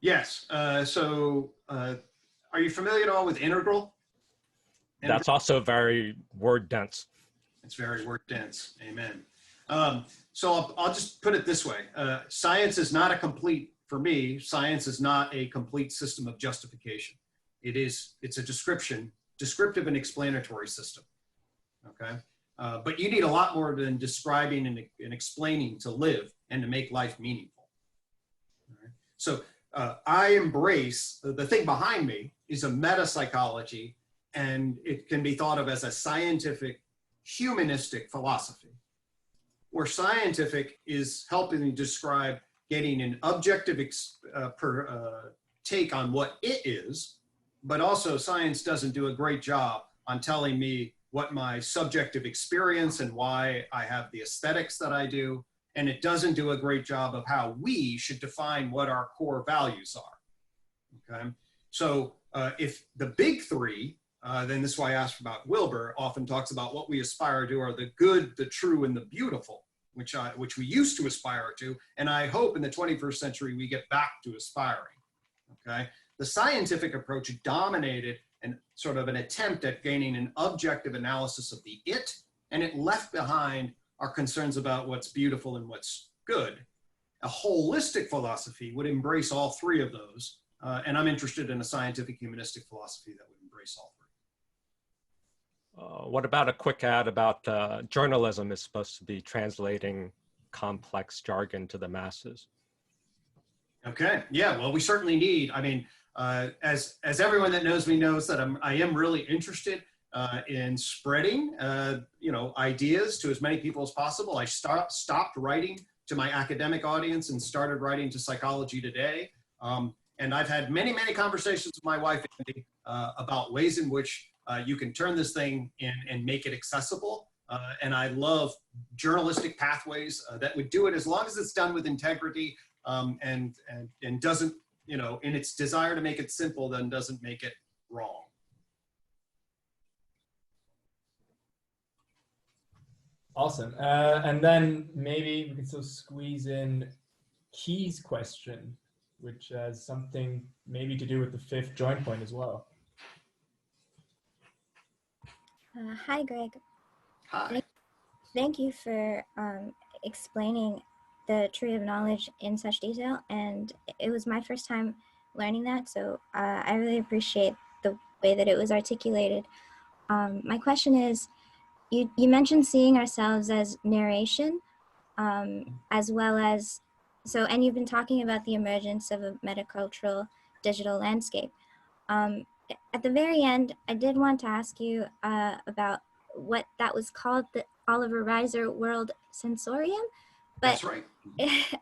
Yes. Are you familiar at all with integral? That's also very word dense. It's very word dense. Amen. So I'll just put it this way. Science is not for me, science is not a complete system of justification. It's a descriptive and explanatory system. Okay. But you need a lot more than describing and explaining to live and to make life meaningful. All right? So I embrace, the thing behind me is a meta-psychology, and it can be thought of as a scientific, humanistic philosophy, where scientific is helping me describe getting an objective take on what it is, but also science doesn't do a great job on telling me what my subjective experience and why I have the aesthetics that I do. And it doesn't do a great job of how we should define what our core values are, okay? So if the big three then this is why I asked about Wilbur, often talks about what we aspire to are the good, the true, and the beautiful, which we used to aspire to. And I hope in the 21st century, we get back to aspiring, okay? The scientific approach dominated and sort of an attempt at gaining an objective analysis of the it, and it left behind our concerns about what's beautiful and what's good. A holistic philosophy would embrace all three of those, and I'm interested in a scientific humanistic philosophy that would embrace all three. What about a quick ad about journalism is supposed to be translating complex jargon to the masses? Okay, yeah, well, we certainly need, I mean, as everyone that knows me knows that I am really interested in spreading, ideas to as many people as possible. I stopped writing to my academic audience and started writing to Psychology Today. And I've had many, many conversations with my wife, Andy, about ways in which you can turn this thing in and make it accessible. And I love journalistic pathways that would do it as long as it's done with integrity and doesn't, in its desire to make it simple, then doesn't make it wrong. Awesome. And then maybe we can still squeeze in Key's question, which has something maybe to do with the fifth joint point as well. Hi, Greg. Hi. Thank you for explaining the tree of knowledge in such detail. And it was my first time learning that. So I really appreciate the way that it was articulated. My question is, you mentioned seeing ourselves as narration, as well as, and you've been talking about the emergence of a metacultural digital landscape. At the very end, I did want to ask you about what that was called, the Oliver Reiser world sensorium. But, that's right.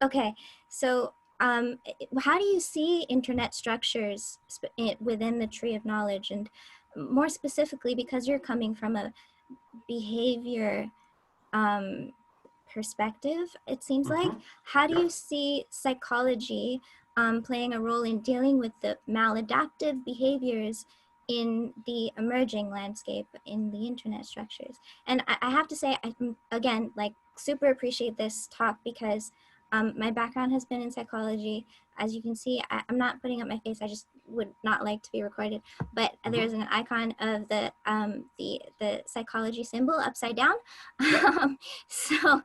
Okay, so how do you see internet structures within the tree of knowledge? And more specifically, because you're coming from a behavior perspective, it seems like, how do you see psychology playing a role in dealing with the maladaptive behaviors in the emerging landscape in the internet structures? And I have to say, again, super appreciate this talk because my background has been in psychology. As you can see, I'm not putting up my face. I just would not like to be recorded. But there's an icon of the psychology symbol upside down. So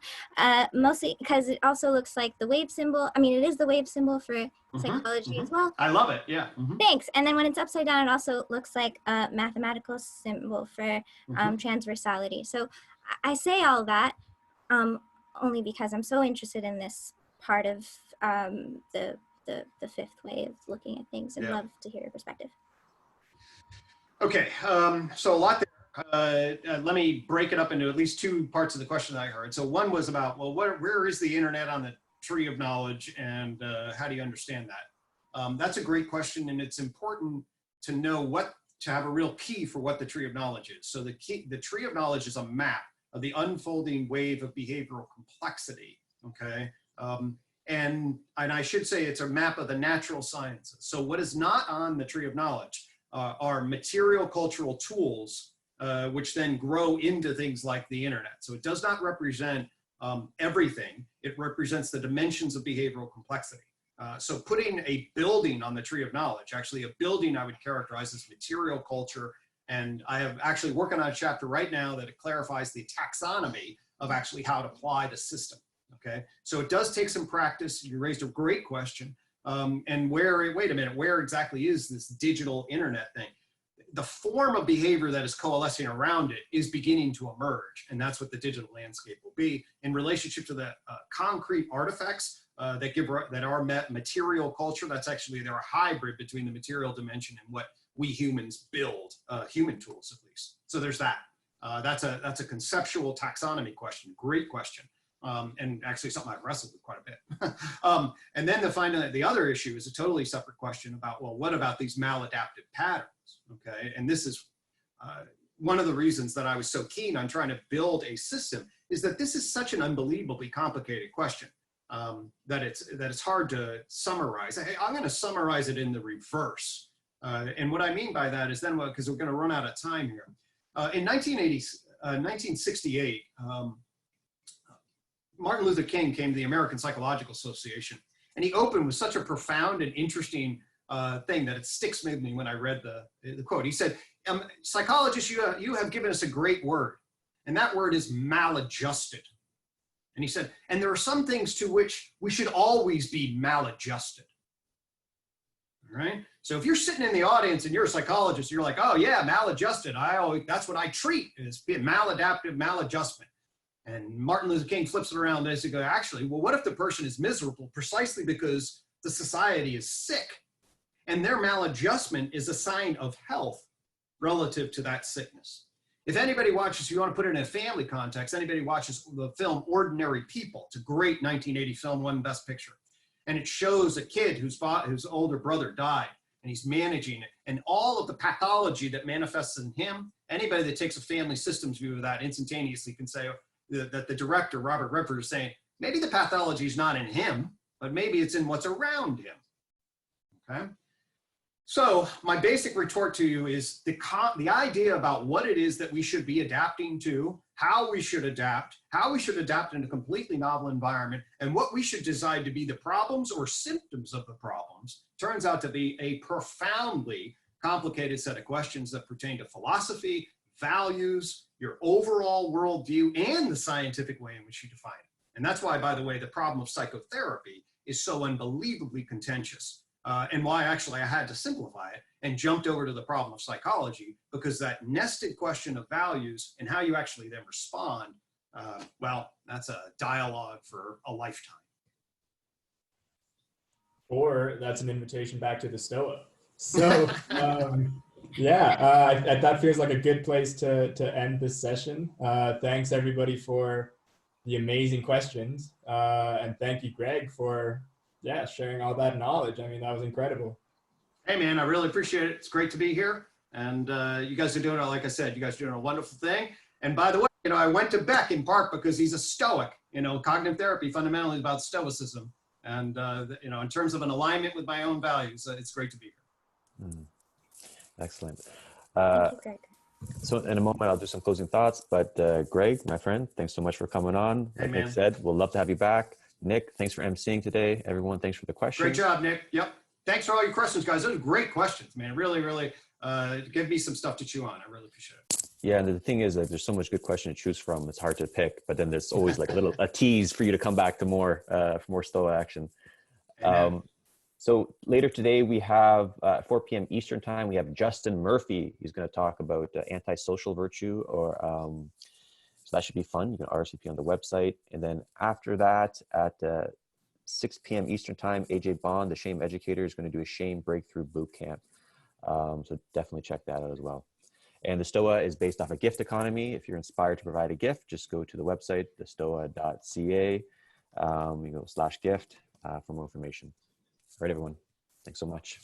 mostly because it also looks like the wave symbol. I mean, it is the wave symbol for psychology as well. I love it. Yeah. Thanks. And then when it's upside down, it also looks like a mathematical symbol for transversality. So I say all that only because I'm so interested in this part of the fifth way of looking at things, and love to hear your perspective. Okay, so a lot there. Let me break it up into at least two parts of the question that I heard. So one was about, well, where is the internet on the tree of knowledge, and how do you understand that? That's a great question, and it's important to know to have a real key for what the tree of knowledge is. So the tree of knowledge is a map of the unfolding wave of behavioral complexity, okay? And I should say it's a map of the natural sciences. So what is not on the tree of knowledge are material cultural tools, which then grow into things like the internet. So it does not represent everything. It represents the dimensions of behavioral complexity. So putting a building on the tree of knowledge, actually a building I would characterize as material culture. And I have actually working on a chapter right now that it clarifies the taxonomy of actually how to apply the system. Okay, so it does take some practice. You raised a great question. And wait a minute, where exactly is this digital internet thing? The form of behavior that is coalescing around it is beginning to emerge. And that's what the digital landscape will be in relationship to the concrete artifacts that are material culture. That's actually, they're a hybrid between the material dimension and what we humans build, human tools at least. So there's that. That's a conceptual taxonomy question. Great question. And actually something I've wrestled with quite a bit. And then the other issue is a totally separate question about, well, what about these maladaptive patterns? Okay, and this is one of the reasons that I was so keen on trying to build a system is that this is such an unbelievably complicated question that it's hard to summarize. Hey, I'm going to summarize it in the reverse. And what I mean by that is then, because we're going to run out of time here. In 1968, Martin Luther King came to the American Psychological Association, and he opened with such a profound and interesting thing that it sticks with me when I read the quote. He said, psychologists, you have given us a great word, and that word is maladjusted. And he said, and there are some things to which we should always be maladjusted. All right. So if you're sitting in the audience and you're a psychologist, you're like, oh yeah, maladjusted. That's what I treat is maladaptive, maladjustment. And Martin Luther King flips it around and says, actually, well, what if the person is miserable precisely because the society is sick and their maladjustment is a sign of health relative to that sickness? If anybody watches, you want to put it in a family context, anybody watches the film Ordinary People, it's a great 1980 film, won Best Picture. And it shows a kid whose older brother died, and he's managing it. And all of the pathology that manifests in him, anybody that takes a family systems view of that instantaneously can say that the director, Robert Redford, is saying, maybe the pathology is not in him, but maybe it's in what's around him, okay? So my basic retort to you is the idea about what it is that we should be adapting to, how we should adapt in a completely novel environment, and what we should decide to be the problems or symptoms of the problems turns out to be a profoundly complicated set of questions that pertain to philosophy, values, your overall worldview, and the scientific way in which you define it. And that's why, by the way, the problem of psychotherapy is so unbelievably contentious. And why actually I had to simplify it and jumped over to the problem of psychology, because that nested question of values and how you actually then respond, well, that's a dialogue for a lifetime. Or that's an invitation back to the Stoa. So yeah, that feels like a good place to end this session. Thanks everybody for the amazing questions. And thank you, Gregg, for sharing all that knowledge. I mean, that was incredible. Hey man, I really appreciate it. It's great to be here. And you guys are doing, like I said, you guys are doing a wonderful thing. And by the way, I went to Beck in part because he's a Stoic. Cognitive therapy fundamentally is about Stoicism. And in terms of an alignment with my own values, it's great to be here. Excellent. Thank you, Gregg. So in a moment, I'll do some closing thoughts, but Gregg, my friend, thanks so much for coming on. Hey, like Nick said, we'll love to have you back. Nick, thanks for emceeing today. Everyone, thanks for the questions. Great job, Nick. Yep. Thanks for all your questions, guys. Those are great questions, man. Really, really give me some stuff to chew on. I really appreciate it. Yeah, and the thing is that there's so much good question to choose from. It's hard to pick, but then there's always like a tease for you to come back to more for more Stoa action. So later today we have 4 p.m. Eastern time. We have Justin Murphy. He's going to talk about antisocial virtue, or so that should be fun. You can RSVP on the website, and then after that at 6 p.m. Eastern time, AJ Bond, the shame educator, is going to do a shame breakthrough boot camp. So definitely check that out as well. And the Stoa is based off a gift economy. If you're inspired to provide a gift, just go to the website, thestoa.ca. You go /gift for more information. All right, everyone. Thanks so much.